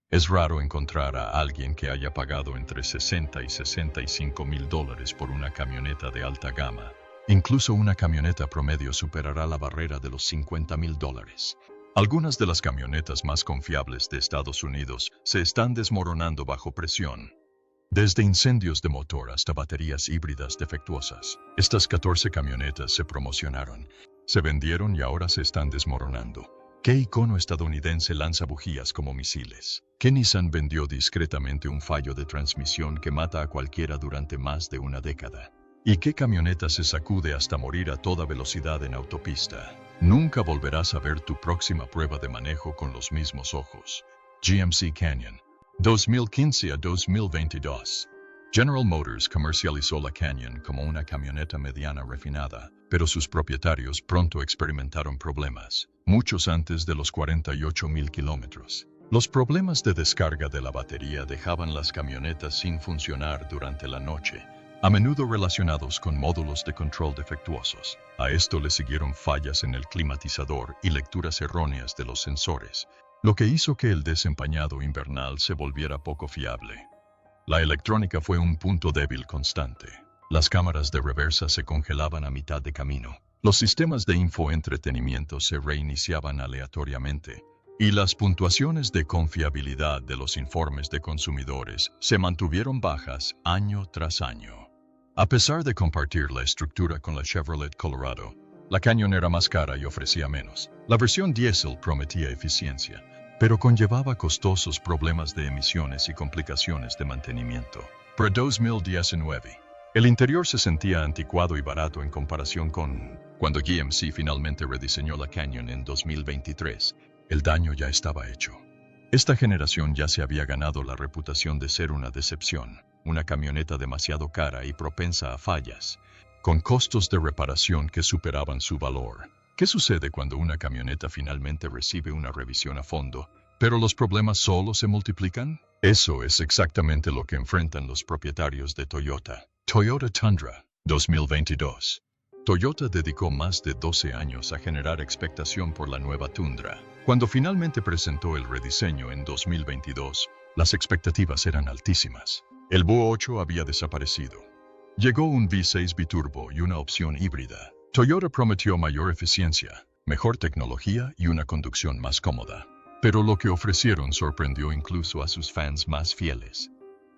Es raro encontrar a alguien que haya pagado entre 60 y 65 mil dólares por una camioneta de alta gama. Incluso una camioneta promedio superará la barrera de los 50 mil dólares. Algunas de las camionetas más confiables de Estados Unidos se están desmoronando bajo presión. Desde incendios de motor hasta baterías híbridas defectuosas. Estas 14 camionetas se promocionaron, se vendieron y ahora se están desmoronando. ¿Qué icono estadounidense lanza bujías como misiles? ¿Qué Nissan vendió discretamente un fallo de transmisión que mata a cualquiera durante más de una década? ¿Y qué camioneta se sacude hasta morir a toda velocidad en autopista? Nunca volverás a ver tu próxima prueba de manejo con los mismos ojos. GMC Canyon. 2015 a 2022. General Motors comercializó la Canyon como una camioneta mediana refinada, pero sus propietarios pronto experimentaron problemas, muchos antes de los 48,000 kilómetros. Los problemas de descarga de la batería dejaban las camionetas sin funcionar durante la noche, a menudo relacionados con módulos de control defectuosos. A esto le siguieron fallas en el climatizador y lecturas erróneas de los sensores, lo que hizo que el desempeñado invernal se volviera poco fiable. La electrónica fue un punto débil constante. Las cámaras de reversa se congelaban a mitad de camino. Los sistemas de infoentretenimiento se reiniciaban aleatoriamente, y las puntuaciones de confiabilidad de los informes de consumidores se mantuvieron bajas año tras año. A pesar de compartir la estructura con la Chevrolet Colorado, la Canyon era más cara y ofrecía menos. La versión diésel prometía eficiencia, pero conllevaba costosos problemas de emisiones y complicaciones de mantenimiento. Para 2019, el interior se sentía anticuado y barato en comparación con cuando GMC finalmente rediseñó la Canyon en 2023. El daño ya estaba hecho. Esta generación ya se había ganado la reputación de ser una decepción, una camioneta demasiado cara y propensa a fallas, con costos de reparación que superaban su valor. ¿Qué sucede cuando una camioneta finalmente recibe una revisión a fondo, pero los problemas solo se multiplican? Eso es exactamente lo que enfrentan los propietarios de Toyota. Toyota Tundra, 2022. Toyota dedicó más de 12 años a generar expectación por la nueva Tundra. Cuando finalmente presentó el rediseño en 2022, las expectativas eran altísimas. El V8 había desaparecido. Llegó un V6 biturbo y una opción híbrida. Toyota prometió mayor eficiencia, mejor tecnología y una conducción más cómoda. Pero lo que ofrecieron sorprendió incluso a sus fans más fieles.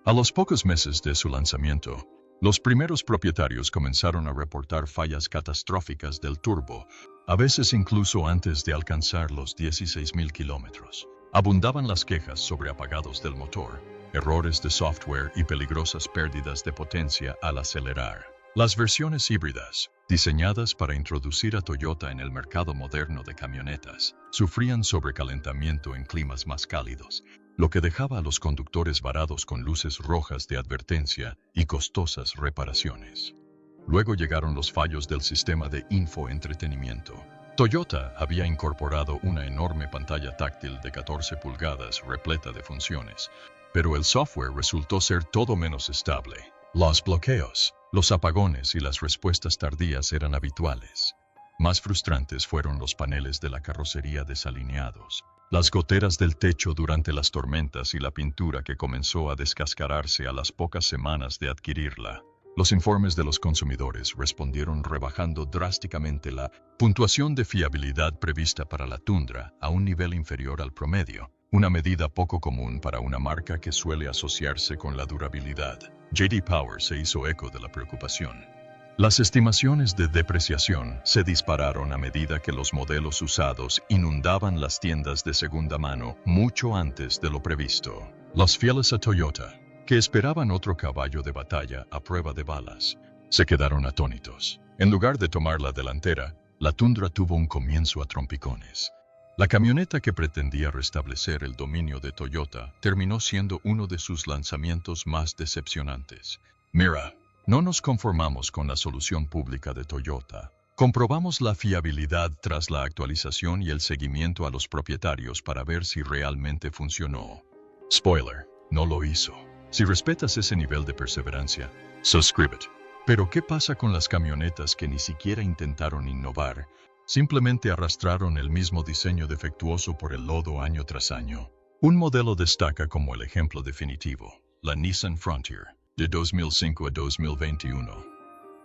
A los pocos meses de su lanzamiento, los primeros propietarios comenzaron a reportar fallas catastróficas del turbo, a veces incluso antes de alcanzar los 16,000 kilómetros. Abundaban las quejas sobre apagados del motor, errores de software y peligrosas pérdidas de potencia al acelerar. Las versiones híbridas, diseñadas para introducir a Toyota en el mercado moderno de camionetas, sufrían sobrecalentamiento en climas más cálidos, lo que dejaba a los conductores varados con luces rojas de advertencia y costosas reparaciones. Luego llegaron los fallos del sistema de infoentretenimiento. Toyota había incorporado una enorme pantalla táctil de 14 pulgadas repleta de funciones, pero el software resultó ser todo menos estable. Los bloqueos, los apagones y las respuestas tardías eran habituales. Más frustrantes fueron los paneles de la carrocería desalineados, las goteras del techo durante las tormentas y la pintura que comenzó a descascararse a las pocas semanas de adquirirla. Los informes de los consumidores respondieron rebajando drásticamente la puntuación de fiabilidad prevista para la Tundra a un nivel inferior al promedio, una medida poco común para una marca que suele asociarse con la durabilidad. J.D. Power se hizo eco de la preocupación. Las estimaciones de depreciación se dispararon a medida que los modelos usados inundaban las tiendas de segunda mano mucho antes de lo previsto. Los fieles a Toyota, que esperaban otro caballo de batalla a prueba de balas, se quedaron atónitos. En lugar de tomar la delantera, la Tundra tuvo un comienzo a trompicones. La camioneta que pretendía restablecer el dominio de Toyota terminó siendo uno de sus lanzamientos más decepcionantes. Mira, no nos conformamos con la solución pública de Toyota. Comprobamos la fiabilidad tras la actualización y el seguimiento a los propietarios para ver si realmente funcionó. Spoiler, no lo hizo. Si respetas ese nivel de perseverancia, suscríbete. Pero ¿qué pasa con las camionetas que ni siquiera intentaron innovar? Simplemente arrastraron el mismo diseño defectuoso por el lodo año tras año. Un modelo destaca como el ejemplo definitivo, la Nissan Frontier, de 2005 a 2021.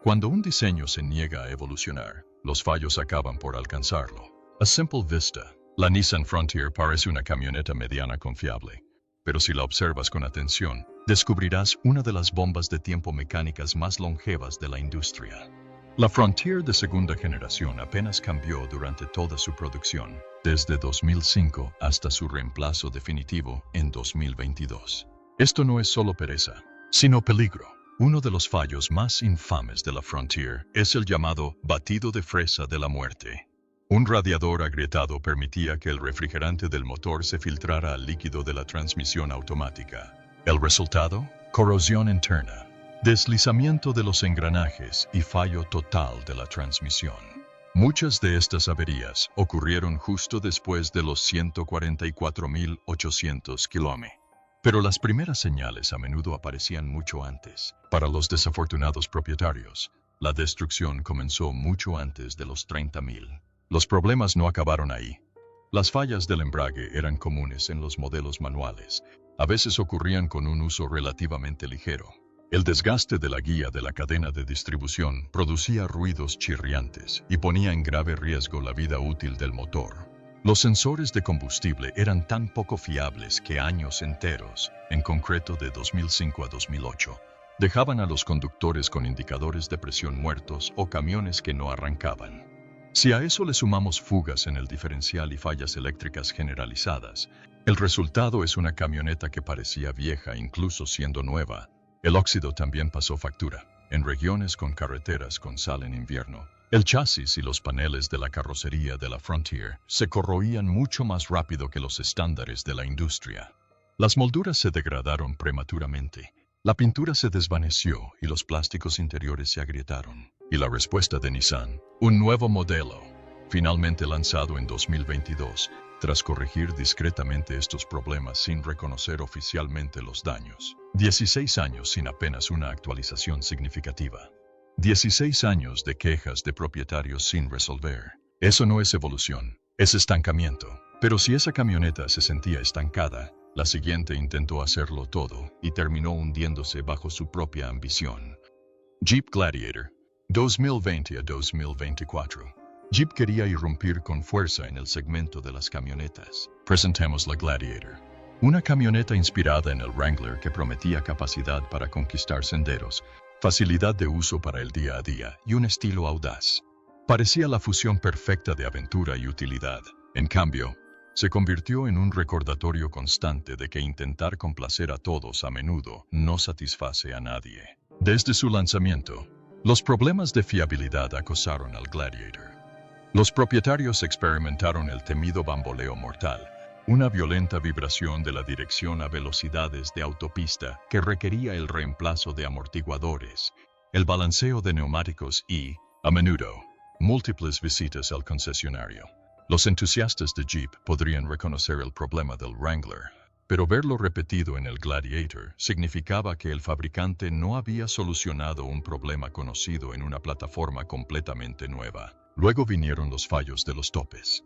Cuando un diseño se niega a evolucionar, los fallos acaban por alcanzarlo. A simple vista, la Nissan Frontier parece una camioneta mediana confiable, pero si la observas con atención, descubrirás una de las bombas de tiempo mecánicas más longevas de la industria. La Frontier de segunda generación apenas cambió durante toda su producción, desde 2005 hasta su reemplazo definitivo en 2022. Esto no es solo pereza, sino peligro. Uno de los fallos más infames de la Frontier es el llamado batido de fresa de la muerte. Un radiador agrietado permitía que el refrigerante del motor se filtrara al líquido de la transmisión automática. El resultado: corrosión interna, deslizamiento de los engranajes y fallo total de la transmisión. Muchas de estas averías ocurrieron justo después de los 144.800 kilómetros. Pero las primeras señales a menudo aparecían mucho antes. Para los desafortunados propietarios, la destrucción comenzó mucho antes de los 30.000. Los problemas no acabaron ahí. Las fallas del embrague eran comunes en los modelos manuales. A veces ocurrían con un uso relativamente ligero. El desgaste de la guía de la cadena de distribución producía ruidos chirriantes y ponía en grave riesgo la vida útil del motor. Los sensores de combustible eran tan poco fiables que años enteros, en concreto de 2005 a 2008, dejaban a los conductores con indicadores de presión muertos o camiones que no arrancaban. Si a eso le sumamos fugas en el diferencial y fallas eléctricas generalizadas, el resultado es una camioneta que parecía vieja incluso siendo nueva. El óxido también pasó factura. En regiones con carreteras con sal en invierno, el chasis y los paneles de la carrocería de la Frontier se corroían mucho más rápido que los estándares de la industria. Las molduras se degradaron prematuramente, la pintura se desvaneció y los plásticos interiores se agrietaron. Y la respuesta de Nissan, un nuevo modelo, finalmente lanzado en 2022, tras corregir discretamente estos problemas sin reconocer oficialmente los daños. 16 años sin apenas una actualización significativa. 16 años de quejas de propietarios sin resolver. Eso no es evolución, es estancamiento. Pero si esa camioneta se sentía estancada, la siguiente intentó hacerlo todo y terminó hundiéndose bajo su propia ambición. Jeep Gladiator, 2020 a 2024. Jeep quería irrumpir con fuerza en el segmento de las camionetas. Presentemos la Gladiator. Una camioneta inspirada en el Wrangler que prometía capacidad para conquistar senderos, facilidad de uso para el día a día y un estilo audaz. Parecía la fusión perfecta de aventura y utilidad. En cambio, se convirtió en un recordatorio constante de que intentar complacer a todos a menudo no satisface a nadie. Desde su lanzamiento, los problemas de fiabilidad acosaron al Gladiator. Los propietarios experimentaron el temido bamboleo mortal, una violenta vibración de la dirección a velocidades de autopista que requería el reemplazo de amortiguadores, el balanceo de neumáticos y, a menudo, múltiples visitas al concesionario. Los entusiastas de Jeep podrían reconocer el problema del Wrangler, pero verlo repetido en el Gladiator significaba que el fabricante no había solucionado un problema conocido en una plataforma completamente nueva. Luego vinieron los fallos de los topes.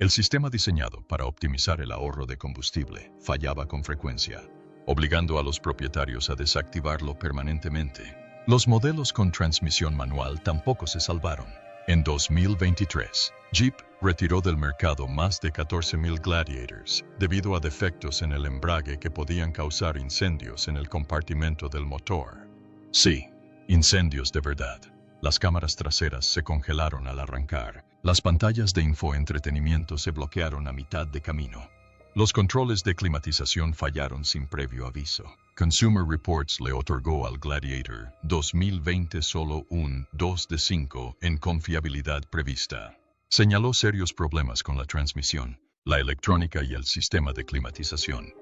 El sistema diseñado para optimizar el ahorro de combustible fallaba con frecuencia, obligando a los propietarios a desactivarlo permanentemente. Los modelos con transmisión manual tampoco se salvaron. En 2023, Jeep retiró del mercado más de 14.000 Gladiators debido a defectos en el embrague que podían causar incendios en el compartimento del motor. Sí, incendios de verdad. Las cámaras traseras se congelaron al arrancar. Las pantallas de infoentretenimiento se bloquearon a mitad de camino. Los controles de climatización fallaron sin previo aviso. Consumer Reports le otorgó al Gladiator 2020 solo un 2 de 5 en confiabilidad prevista. Señaló serios problemas con la transmisión, la electrónica y el sistema de climatización.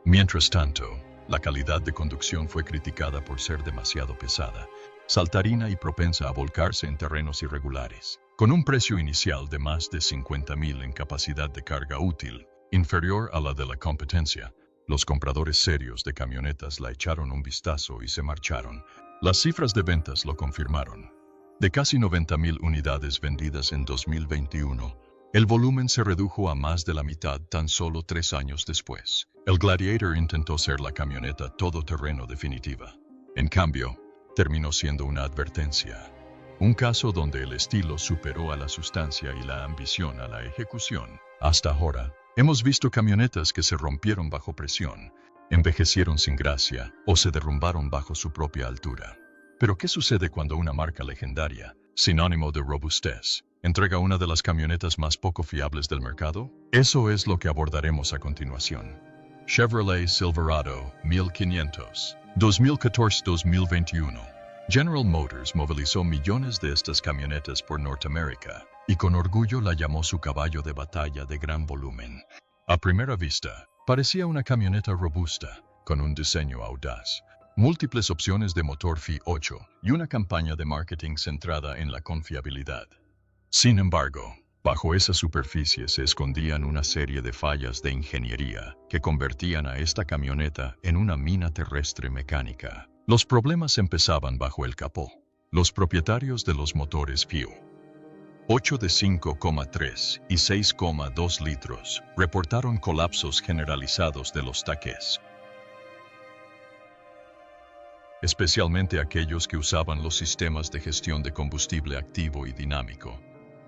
Mientras tanto, la calidad de conducción fue criticada por ser demasiado pesada, saltarina y propensa a volcarse en terrenos irregulares. Con un precio inicial de más de $50,000 en capacidad de carga útil, inferior a la de la competencia, los compradores serios de camionetas la echaron un vistazo y se marcharon. Las cifras de ventas lo confirmaron. De casi 90,000 unidades vendidas en 2021, El volumen se redujo a más de la mitad tan solo 3 años después. El Gladiator intentó ser la camioneta todoterreno definitiva. En cambio, terminó siendo una advertencia. Un caso donde el estilo superó a la sustancia y la ambición a la ejecución. Hasta ahora, hemos visto camionetas que se rompieron bajo presión, envejecieron sin gracia o se derrumbaron bajo su propia altura. Pero ¿qué sucede cuando una marca legendaria, sinónimo de robustez, entrega una de las camionetas más poco fiables del mercado? Eso es lo que abordaremos a continuación. Chevrolet Silverado 1500, 2014-2021. General Motors movilizó millones de estas camionetas por Norteamérica y con orgullo la llamó su caballo de batalla de gran volumen. A primera vista, parecía una camioneta robusta, con un diseño audaz, múltiples opciones de motor V8 y una campaña de marketing centrada en la confiabilidad. Sin embargo, bajo esa superficie se escondían una serie de fallas de ingeniería que convertían a esta camioneta en una mina terrestre mecánica. Los problemas empezaban bajo el capó. Los propietarios de los motores V8 de 5,3 y 6,2 litros reportaron colapsos generalizados de los taqués, especialmente aquellos que usaban los sistemas de gestión de combustible activo y dinámico.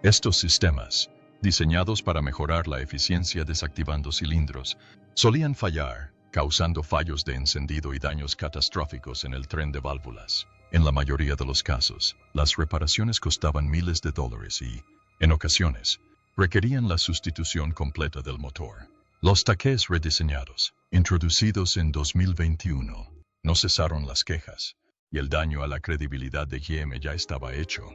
Estos sistemas, diseñados para mejorar la eficiencia desactivando cilindros, solían fallar, causando fallos de encendido y daños catastróficos en el tren de válvulas. En la mayoría de los casos, las reparaciones costaban miles de dólares y, en ocasiones, requerían la sustitución completa del motor. Los taqués rediseñados, introducidos en 2021, no cesaron las quejas, y el daño a la credibilidad de GM ya estaba hecho.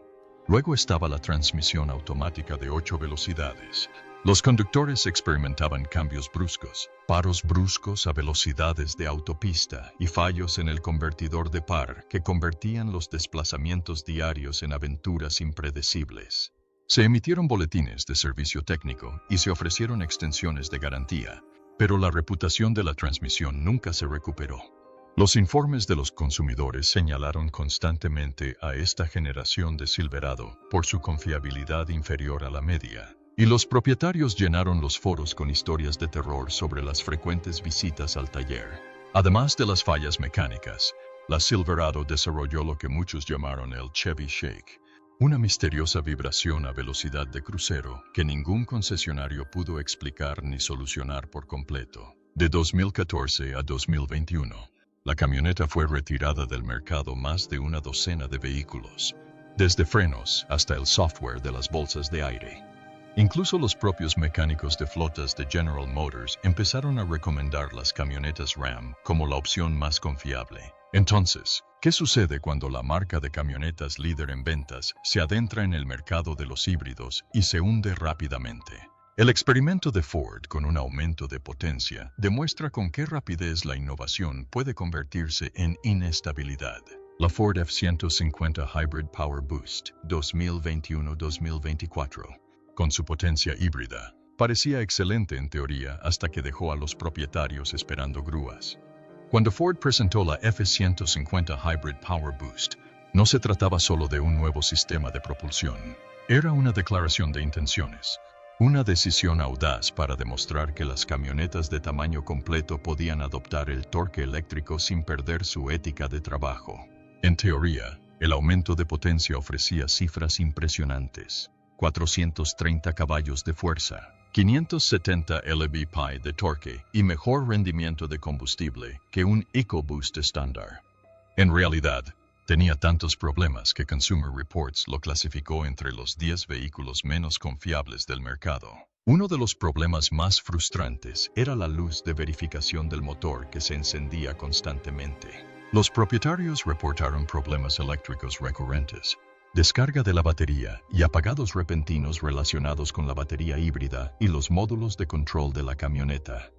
Luego estaba la transmisión automática de 8 velocidades. Los conductores experimentaban cambios bruscos, paros bruscos a velocidades de autopista y fallos en el convertidor de par que convertían los desplazamientos diarios en aventuras impredecibles. Se emitieron boletines de servicio técnico y se ofrecieron extensiones de garantía, pero la reputación de la transmisión nunca se recuperó. Los informes de los consumidores señalaron constantemente a esta generación de Silverado por su confiabilidad inferior a la media, y los propietarios llenaron los foros con historias de terror sobre las frecuentes visitas al taller. Además de las fallas mecánicas, la Silverado desarrolló lo que muchos llamaron el Chevy Shake, una misteriosa vibración a velocidad de crucero que ningún concesionario pudo explicar ni solucionar por completo. De 2014 a 2021, la camioneta fue retirada del mercado más de una docena de vehículos, desde frenos hasta el software de las bolsas de aire. Incluso los propios mecánicos de flotas de General Motors empezaron a recomendar las camionetas Ram como la opción más confiable. Entonces, ¿qué sucede cuando la marca de camionetas líder en ventas se adentra en el mercado de los híbridos y se hunde rápidamente? El experimento de Ford con un aumento de potencia demuestra con qué rapidez la innovación puede convertirse en inestabilidad. La Ford F-150 Hybrid Power Boost 2021-2024, con su potencia híbrida, parecía excelente en teoría hasta que dejó a los propietarios esperando grúas. Cuando Ford presentó la F-150 Hybrid Power Boost, no se trataba solo de un nuevo sistema de propulsión. Era una declaración de intenciones. Una decisión audaz para demostrar que las camionetas de tamaño completo podían adoptar el torque eléctrico sin perder su ética de trabajo. En teoría, el aumento de potencia ofrecía cifras impresionantes: 430 caballos de fuerza, 570 lb-pi de torque y mejor rendimiento de combustible que un EcoBoost estándar. En realidad, tenía tantos problemas que Consumer Reports lo clasificó entre los 10 vehículos menos confiables del mercado. Uno de los problemas más frustrantes era la luz de verificación del motor que se encendía constantemente. Los propietarios reportaron problemas eléctricos recurrentes, descarga de la batería y apagados repentinos relacionados con la batería híbrida y los módulos de control de la camioneta.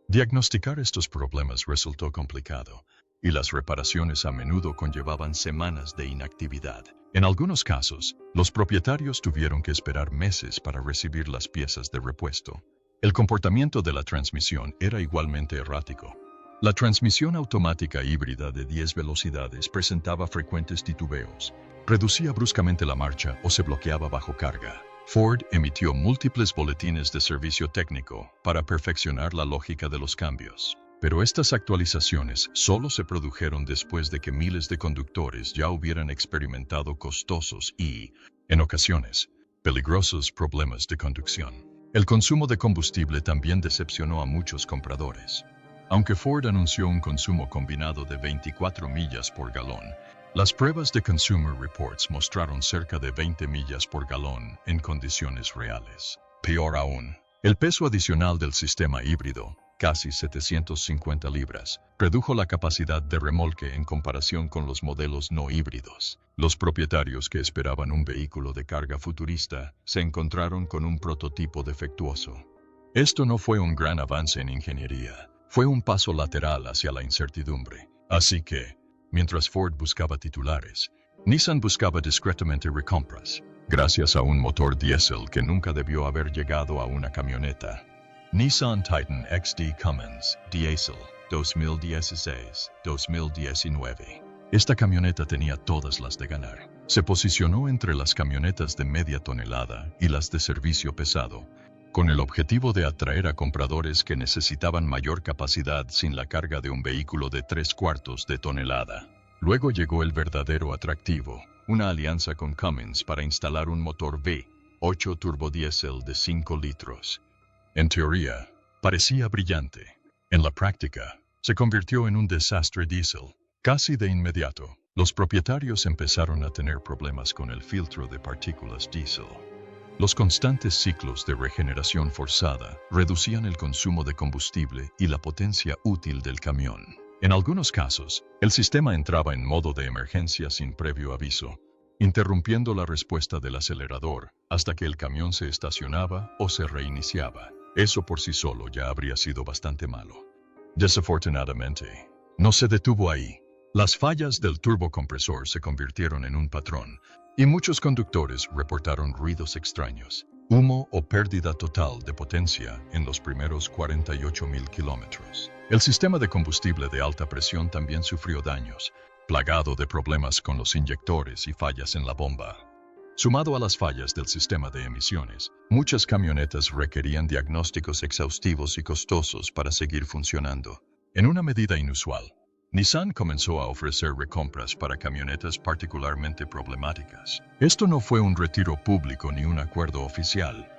Diagnosticar estos problemas resultó complicado, y las reparaciones a menudo conllevaban semanas de inactividad. En algunos casos, los propietarios tuvieron que esperar meses para recibir las piezas de repuesto. El comportamiento de la transmisión era igualmente errático. La transmisión automática híbrida de 10 velocidades presentaba frecuentes titubeos, reducía bruscamente la marcha o se bloqueaba bajo carga. Ford emitió múltiples boletines de servicio técnico para perfeccionar la lógica de los cambios. Pero estas actualizaciones solo se produjeron después de que miles de conductores ya hubieran experimentado costosos y, en ocasiones, peligrosos problemas de conducción. El consumo de combustible también decepcionó a muchos compradores. Aunque Ford anunció un consumo combinado de 24 millas por galón, las pruebas de Consumer Reports mostraron cerca de 20 millas por galón en condiciones reales. Peor aún, el peso adicional del sistema híbrido, casi 750 libras, redujo la capacidad de remolque en comparación con los modelos no híbridos. Los propietarios que esperaban un vehículo de carga futurista se encontraron con un prototipo defectuoso. Esto no fue un gran avance en ingeniería, fue un paso lateral hacia la incertidumbre. Así que, mientras Ford buscaba titulares, Nissan buscaba discretamente recompras. Gracias a un motor diésel que nunca debió haber llegado a una camioneta. Nissan Titan XD Cummins Diesel 2016-2019. Esta camioneta tenía todas las de ganar. Se posicionó entre las camionetas de media tonelada y las de servicio pesado, con el objetivo de atraer a compradores que necesitaban mayor capacidad sin la carga de un vehículo de 3/4 de tonelada. Luego llegó el verdadero atractivo, una alianza con Cummins para instalar un motor V8 turbodiesel de 5 litros. En teoría, parecía brillante. En la práctica, se convirtió en un desastre diésel. Casi de inmediato, los propietarios empezaron a tener problemas con el filtro de partículas diésel. Los constantes ciclos de regeneración forzada reducían el consumo de combustible y la potencia útil del camión. En algunos casos, el sistema entraba en modo de emergencia sin previo aviso, interrumpiendo la respuesta del acelerador hasta que el camión se estacionaba o se reiniciaba. Eso por sí solo ya habría sido bastante malo. Desafortunadamente, no se detuvo ahí. Las fallas del turbocompresor se convirtieron en un patrón, y muchos conductores reportaron ruidos extraños, humo o pérdida total de potencia en los primeros 48,000 kilómetros. El sistema de combustible de alta presión también sufrió daños, plagado de problemas con los inyectores y fallas en la bomba. Sumado a las fallas del sistema de emisiones, muchas camionetas requerían diagnósticos exhaustivos y costosos para seguir funcionando. En una medida inusual, Nissan comenzó a ofrecer recompras para camionetas particularmente problemáticas. Esto no fue un retiro público ni un acuerdo oficial.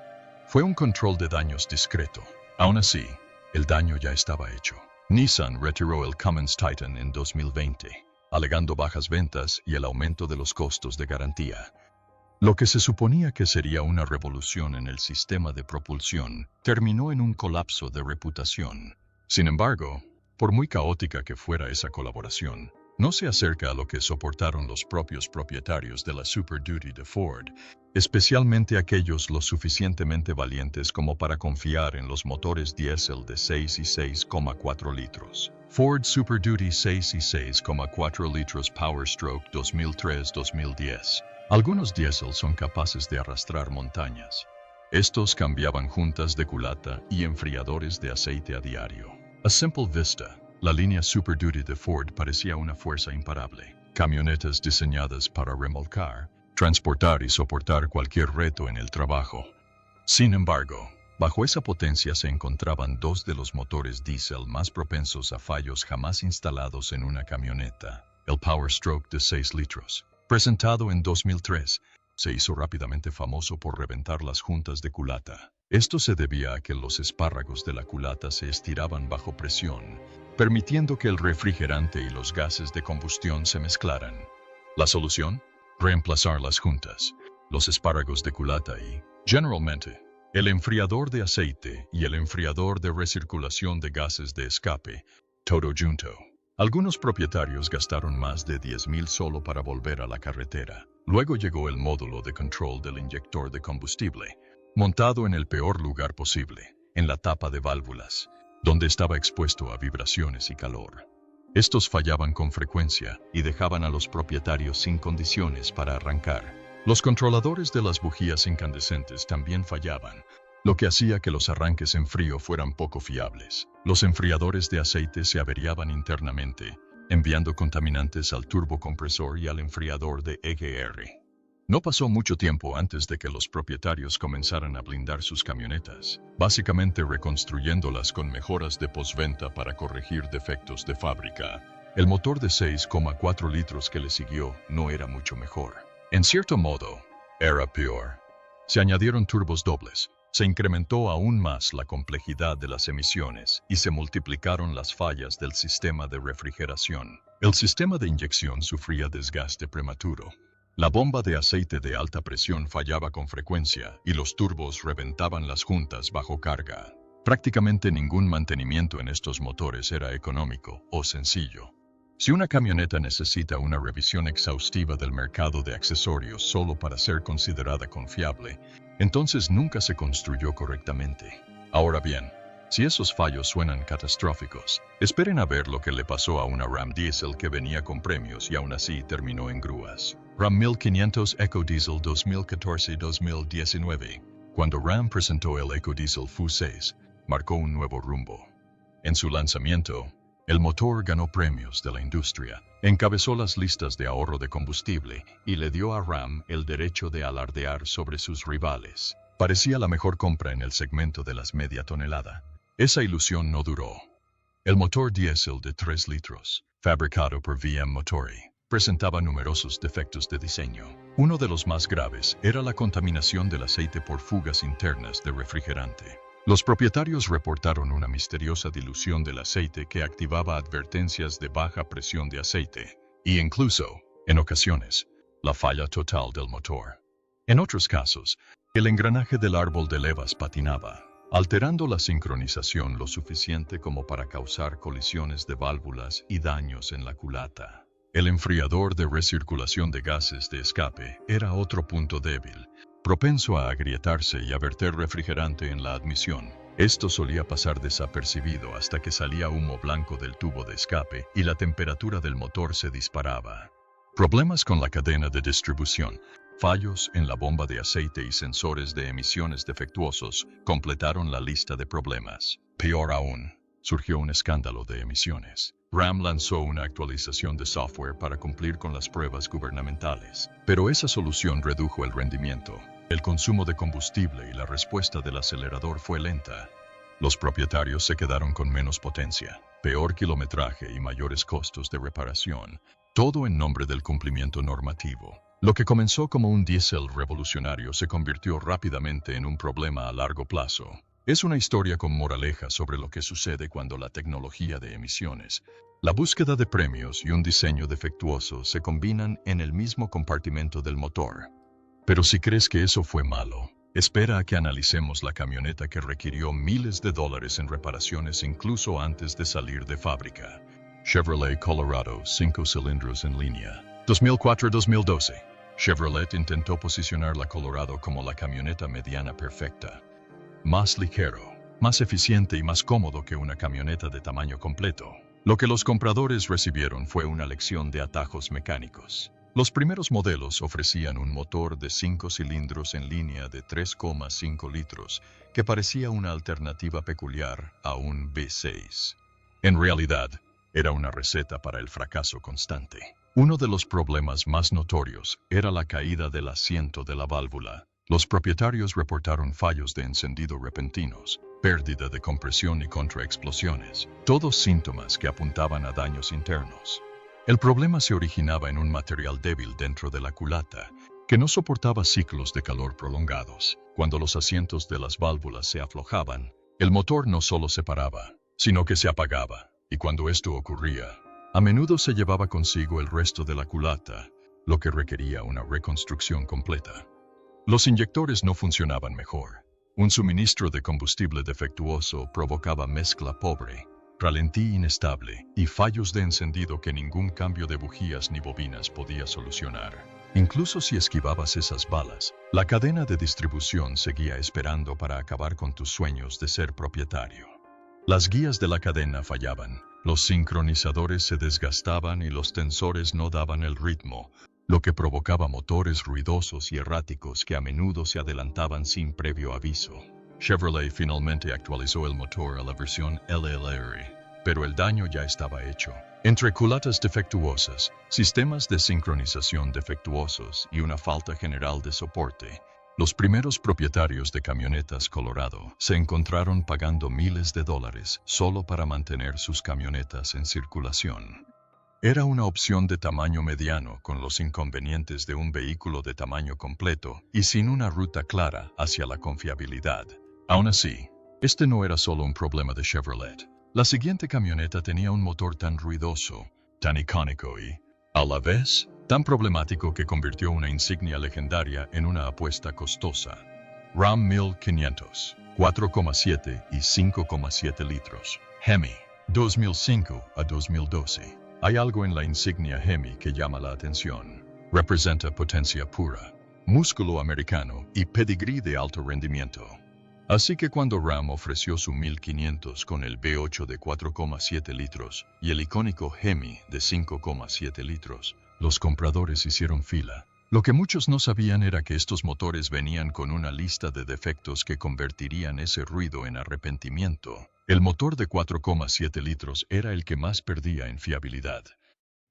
Fue un control de daños discreto. Aún así, el daño ya estaba hecho. Nissan retiró el Cummins Titan en 2020, alegando bajas ventas y el aumento de los costos de garantía. Lo que se suponía que sería una revolución en el sistema de propulsión terminó en un colapso de reputación. Sin embargo, por muy caótica que fuera esa colaboración, no se acerca a lo que soportaron los propios propietarios de la Super Duty de Ford, especialmente aquellos lo suficientemente valientes como para confiar en los motores diésel de 6 y 6,4 litros. Ford Super Duty 6 y 6,4 litros Power Stroke 2003-2010. Algunos diésel son capaces de arrastrar montañas. Estos cambiaban juntas de culata y enfriadores de aceite a diario. A simple vista, la línea Super Duty de Ford parecía una fuerza imparable. Camionetas diseñadas para remolcar, transportar y soportar cualquier reto en el trabajo. Sin embargo, bajo esa potencia se encontraban dos de los motores diésel más propensos a fallos jamás instalados en una camioneta. El Power Stroke de 6 litros, presentado en 2003, se hizo rápidamente famoso por reventar las juntas de culata. Esto se debía a que los espárragos de la culata se estiraban bajo presión, permitiendo que el refrigerante y los gases de combustión se mezclaran. ¿La solución? Reemplazar las juntas, los espárragos de culata y, generalmente, el enfriador de aceite y el enfriador de recirculación de gases de escape, todo junto. Algunos propietarios gastaron más de $10,000 solo para volver a la carretera. Luego llegó el módulo de control del inyector de combustible, montado en el peor lugar posible, en la tapa de válvulas, donde estaba expuesto a vibraciones y calor. Estos fallaban con frecuencia y dejaban a los propietarios sin condiciones para arrancar. Los controladores de las bujías incandescentes también fallaban, lo que hacía que los arranques en frío fueran poco fiables. Los enfriadores de aceite se averiaban internamente, enviando contaminantes al turbocompresor y al enfriador de EGR. No pasó mucho tiempo antes de que los propietarios comenzaran a blindar sus camionetas, básicamente reconstruyéndolas con mejoras de postventa para corregir defectos de fábrica. El motor de 6,4 litros que le siguió no era mucho mejor. En cierto modo, era peor. Se añadieron turbos dobles, se incrementó aún más la complejidad de las emisiones y se multiplicaron las fallas del sistema de refrigeración. El sistema de inyección sufría desgaste prematuro. La bomba de aceite de alta presión fallaba con frecuencia y los turbos reventaban las juntas bajo carga. Prácticamente ningún mantenimiento en estos motores era económico o sencillo. Si una camioneta necesita una revisión exhaustiva del mercado de accesorios solo para ser considerada confiable, entonces nunca se construyó correctamente. Ahora bien, si esos fallos suenan catastróficos, esperen a ver lo que le pasó a una Ram Diesel que venía con premios y aún así terminó en grúas. Ram 1500 EcoDiesel 2014-2019. Cuando Ram presentó el EcoDiesel FU6, marcó un nuevo rumbo. En su lanzamiento, el motor ganó premios de la industria, encabezó las listas de ahorro de combustible y le dio a Ram el derecho de alardear sobre sus rivales. Parecía la mejor compra en el segmento de las media tonelada. Esa ilusión no duró. El motor diésel de 3 litros, fabricado por VM Motori, presentaba numerosos defectos de diseño. Uno de los más graves era la contaminación del aceite por fugas internas de refrigerante. Los propietarios reportaron una misteriosa dilución del aceite que activaba advertencias de baja presión de aceite, y incluso, en ocasiones, la falla total del motor. En otros casos, el engranaje del árbol de levas patinaba, alterando la sincronización lo suficiente como para causar colisiones de válvulas y daños en la culata. El enfriador de recirculación de gases de escape era otro punto débil, propenso a agrietarse y a verter refrigerante en la admisión. Esto solía pasar desapercibido hasta que salía humo blanco del tubo de escape y la temperatura del motor se disparaba. Problemas con la cadena de distribución, fallos en la bomba de aceite y sensores de emisiones defectuosos completaron la lista de problemas. Peor aún, surgió un escándalo de emisiones. Ram lanzó una actualización de software para cumplir con las pruebas gubernamentales, pero esa solución redujo el rendimiento. El consumo de combustible y la respuesta del acelerador fue lenta. Los propietarios se quedaron con menos potencia, peor kilometraje y mayores costos de reparación, todo en nombre del cumplimiento normativo. Lo que comenzó como un diésel revolucionario se convirtió rápidamente en un problema a largo plazo. Es una historia con moraleja sobre lo que sucede cuando la tecnología de emisiones, la búsqueda de premios y un diseño defectuoso se combinan en el mismo compartimento del motor. Pero si crees que eso fue malo, espera a que analicemos la camioneta que requirió miles de dólares en reparaciones incluso antes de salir de fábrica. Chevrolet Colorado 5 cilindros en línea. 2004-2012. Chevrolet intentó posicionar la Colorado como la camioneta mediana perfecta. Más ligero, más eficiente y más cómodo que una camioneta de tamaño completo. Lo que los compradores recibieron fue una lección de atajos mecánicos. Los primeros modelos ofrecían un motor de 5 cilindros en línea de 3,5 litros, que parecía una alternativa peculiar a un V6. En realidad, era una receta para el fracaso constante. Uno de los problemas más notorios era la caída del asiento de la válvula. Los propietarios reportaron fallos de encendido repentinos, pérdida de compresión y contraexplosiones, todos síntomas que apuntaban a daños internos. El problema se originaba en un material débil dentro de la culata, que no soportaba ciclos de calor prolongados. Cuando los asientos de las válvulas se aflojaban, el motor no solo se paraba, sino que se apagaba, y cuando esto ocurría, a menudo se llevaba consigo el resto de la culata, lo que requería una reconstrucción completa. Los inyectores no funcionaban mejor. Un suministro de combustible defectuoso provocaba mezcla pobre, ralentí inestable y fallos de encendido que ningún cambio de bujías ni bobinas podía solucionar. Incluso si esquivabas esas balas, la cadena de distribución seguía esperando para acabar con tus sueños de ser propietario. Las guías de la cadena fallaban, los sincronizadores se desgastaban y los tensores no daban el ritmo, lo que provocaba motores ruidosos y erráticos que a menudo se adelantaban sin previo aviso. Chevrolet finalmente actualizó el motor a la versión LLR pero el daño ya estaba hecho. Entre culatas defectuosas, sistemas de sincronización defectuosos y una falta general de soporte, los primeros propietarios de camionetas Colorado se encontraron pagando miles de dólares solo para mantener sus camionetas en circulación. Era una opción de tamaño mediano con los inconvenientes de un vehículo de tamaño completo y sin una ruta clara hacia la confiabilidad. Aún así, este no era solo un problema de Chevrolet. La siguiente camioneta tenía un motor tan ruidoso, tan icónico y, a la vez, tan problemático que convirtió una insignia legendaria en una apuesta costosa. Ram 1500, 4,7 y 5,7 litros. Hemi, 2005 a 2012. Hay algo en la insignia Hemi que llama la atención. Representa potencia pura, músculo americano y pedigrí de alto rendimiento. Así que cuando Ram ofreció su 1500 con el V8 de 4,7 litros y el icónico Hemi de 5,7 litros, los compradores hicieron fila. Lo que muchos no sabían era que estos motores venían con una lista de defectos que convertirían ese ruido en arrepentimiento. El motor de 4,7 litros era el que más perdía en fiabilidad.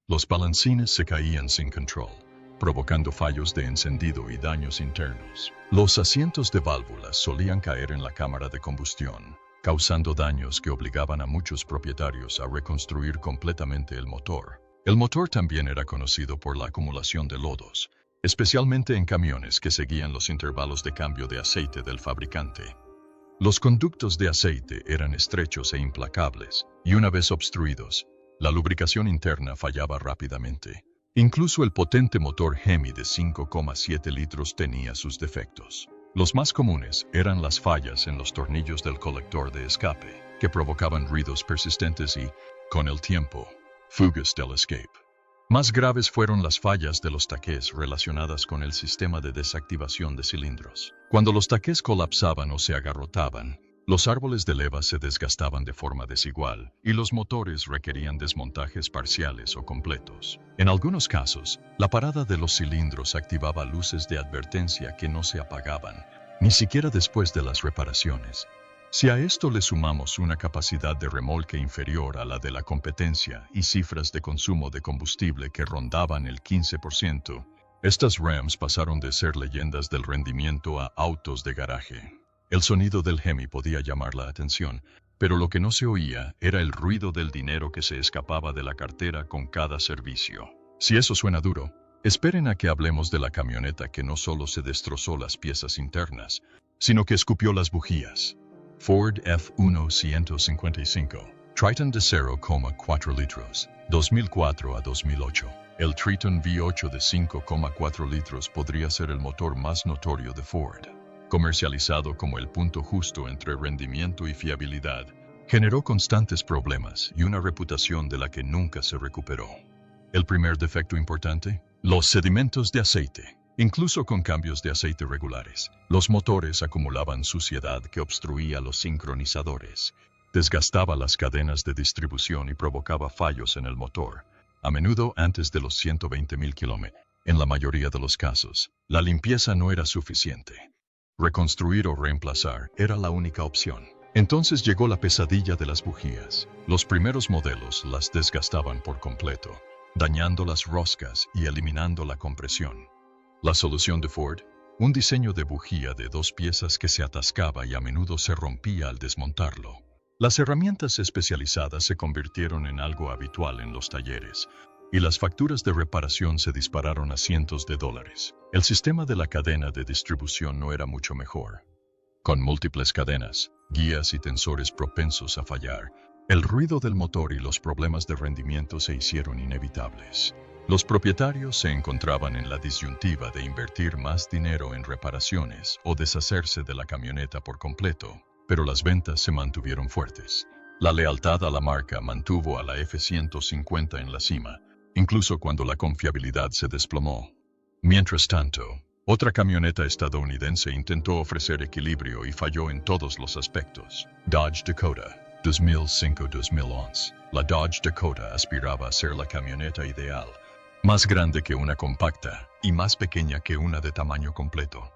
Los balancines se caían sin control, provocando fallos de encendido y daños internos. Los asientos de válvulas solían caer en la cámara de combustión, causando daños que obligaban a muchos propietarios a reconstruir completamente el motor. El motor también era conocido por la acumulación de lodos, especialmente en camiones que seguían los intervalos de cambio de aceite del fabricante. Los conductos de aceite eran estrechos e implacables, y una vez obstruidos, la lubricación interna fallaba rápidamente. Incluso el potente motor Hemi de 5,7 litros tenía sus defectos. Los más comunes eran las fallas en los tornillos del colector de escape, que provocaban ruidos persistentes y, con el tiempo, fugas del escape. Más graves fueron las fallas de los taqués relacionadas con el sistema de desactivación de cilindros. Cuando los taqués colapsaban o se agarrotaban, los árboles de leva se desgastaban de forma desigual y los motores requerían desmontajes parciales o completos. En algunos casos, la parada de los cilindros activaba luces de advertencia que no se apagaban, ni siquiera después de las reparaciones. Si a esto le sumamos una capacidad de remolque inferior a la de la competencia y cifras de consumo de combustible que rondaban el 15%, estas Rams pasaron de ser leyendas del rendimiento a autos de garaje. El sonido del Hemi podía llamar la atención, pero lo que no se oía era el ruido del dinero que se escapaba de la cartera con cada servicio. Si eso suena duro, esperen a que hablemos de la camioneta que no solo se destrozó las piezas internas, sino que escupió las bujías. Ford F-155, Triton de 0,4 litros, 2004 a 2008. El Triton V8 de 5,4 litros podría ser el motor más notorio de Ford. Comercializado como el punto justo entre rendimiento y fiabilidad, generó constantes problemas y una reputación de la que nunca se recuperó. El primer defecto importante: los sedimentos de aceite. Incluso con cambios de aceite regulares, los motores acumulaban suciedad que obstruía los sincronizadores, desgastaba las cadenas de distribución y provocaba fallos en el motor, a menudo antes de los 120,000 kilómetros. En la mayoría de los casos, la limpieza no era suficiente. Reconstruir o reemplazar era la única opción. Entonces llegó la pesadilla de las bujías. Los primeros modelos las desgastaban por completo, dañando las roscas y eliminando la compresión. La solución de Ford: un diseño de bujía de 2 piezas que se atascaba y a menudo se rompía al desmontarlo. Las herramientas especializadas se convirtieron en algo habitual en los talleres, y las facturas de reparación se dispararon a cientos de dólares. El sistema de la cadena de distribución no era mucho mejor. Con múltiples cadenas, guías y tensores propensos a fallar, el ruido del motor y los problemas de rendimiento se hicieron inevitables. Los propietarios se encontraban en la disyuntiva de invertir más dinero en reparaciones o deshacerse de la camioneta por completo, pero las ventas se mantuvieron fuertes. La lealtad a la marca mantuvo a la F-150 en la cima, incluso cuando la confiabilidad se desplomó. Mientras tanto, otra camioneta estadounidense intentó ofrecer equilibrio y falló en todos los aspectos. Dodge Dakota, 2005-2011. La Dodge Dakota aspiraba a ser la camioneta ideal, más grande que una compacta y más pequeña que una de tamaño completo.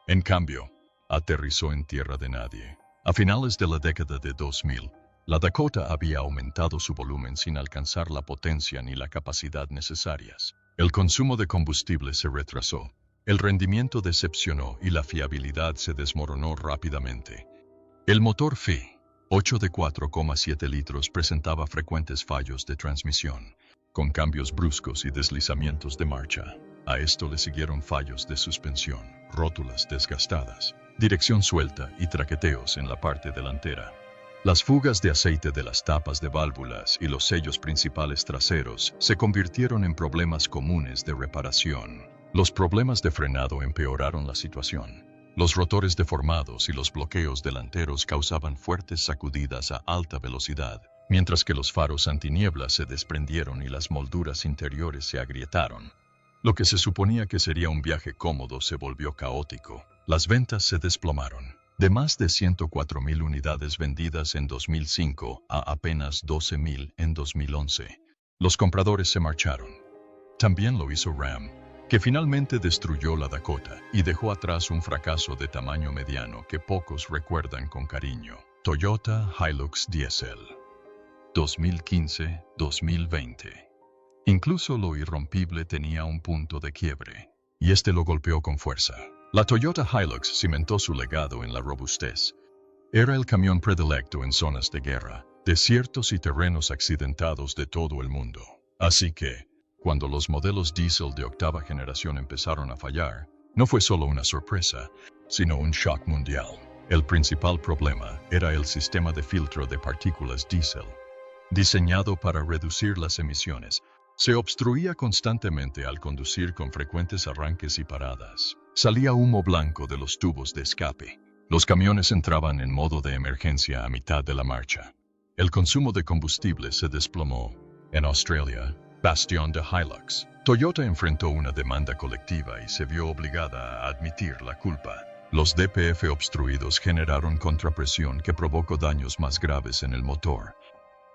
En cambio, aterrizó en tierra de nadie. A finales de la década de 2000, La Dakota había aumentado su volumen sin alcanzar la potencia ni la capacidad necesarias. El consumo de combustible se retrasó, el rendimiento decepcionó y la fiabilidad se desmoronó rápidamente. El motor Fi 8 de 4,7 litros presentaba frecuentes fallos de transmisión, con cambios bruscos y deslizamientos de marcha. A esto le siguieron fallos de suspensión, rótulas desgastadas, dirección suelta y traqueteos en la parte delantera. Las fugas de aceite de las tapas de válvulas y los sellos principales traseros se convirtieron en problemas comunes de reparación. Los problemas de frenado empeoraron la situación. Los rotores deformados y los bloqueos delanteros causaban fuertes sacudidas a alta velocidad, mientras que los faros antinieblas se desprendieron y las molduras interiores se agrietaron. Lo que se suponía que sería un viaje cómodo se volvió caótico. Las ventas se desplomaron. De más de 104,000 unidades vendidas en 2005 a apenas 12,000 en 2011. Los compradores se marcharon. También lo hizo Ram, que finalmente destruyó la Dakota y dejó atrás un fracaso de tamaño mediano que pocos recuerdan con cariño. Toyota Hilux Diesel 2015-2020. Incluso lo irrompible tenía un punto de quiebre, y este lo golpeó con fuerza. La Toyota Hilux cimentó su legado en la robustez. Era el camión predilecto en zonas de guerra, desiertos y terrenos accidentados de todo el mundo. Así que, cuando los modelos diésel de octava generación empezaron a fallar, no fue solo una sorpresa, sino un shock mundial. El principal problema era el sistema de filtro de partículas diésel. Diseñado para reducir las emisiones, se obstruía constantemente al conducir con frecuentes arranques y paradas. Salía humo blanco de los tubos de escape. Los camiones entraban en modo de emergencia a mitad de la marcha. El consumo de combustible se desplomó. En Australia, bastión de Hilux, Toyota enfrentó una demanda colectiva y se vio obligada a admitir la culpa. Los DPF obstruidos generaron contrapresión que provocó daños más graves en el motor.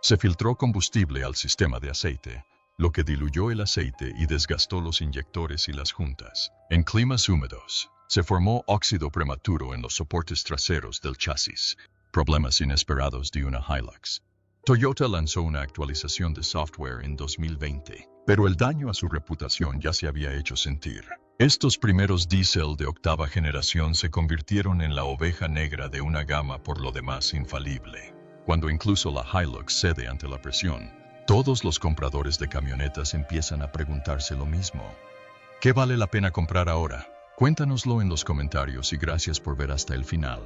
Se filtró combustible al sistema de aceite, lo que diluyó el aceite y desgastó los inyectores y las juntas. En climas húmedos, se formó óxido prematuro en los soportes traseros del chasis, problemas inesperados de una Hilux. Toyota lanzó una actualización de software en 2020, pero el daño a su reputación ya se había hecho sentir. Estos primeros diésel de octava generación se convirtieron en la oveja negra de una gama por lo demás infalible. Cuando incluso la Hilux cede ante la presión, todos los compradores de camionetas empiezan a preguntarse lo mismo. ¿Qué vale la pena comprar ahora? Cuéntanoslo en los comentarios y gracias por ver hasta el final.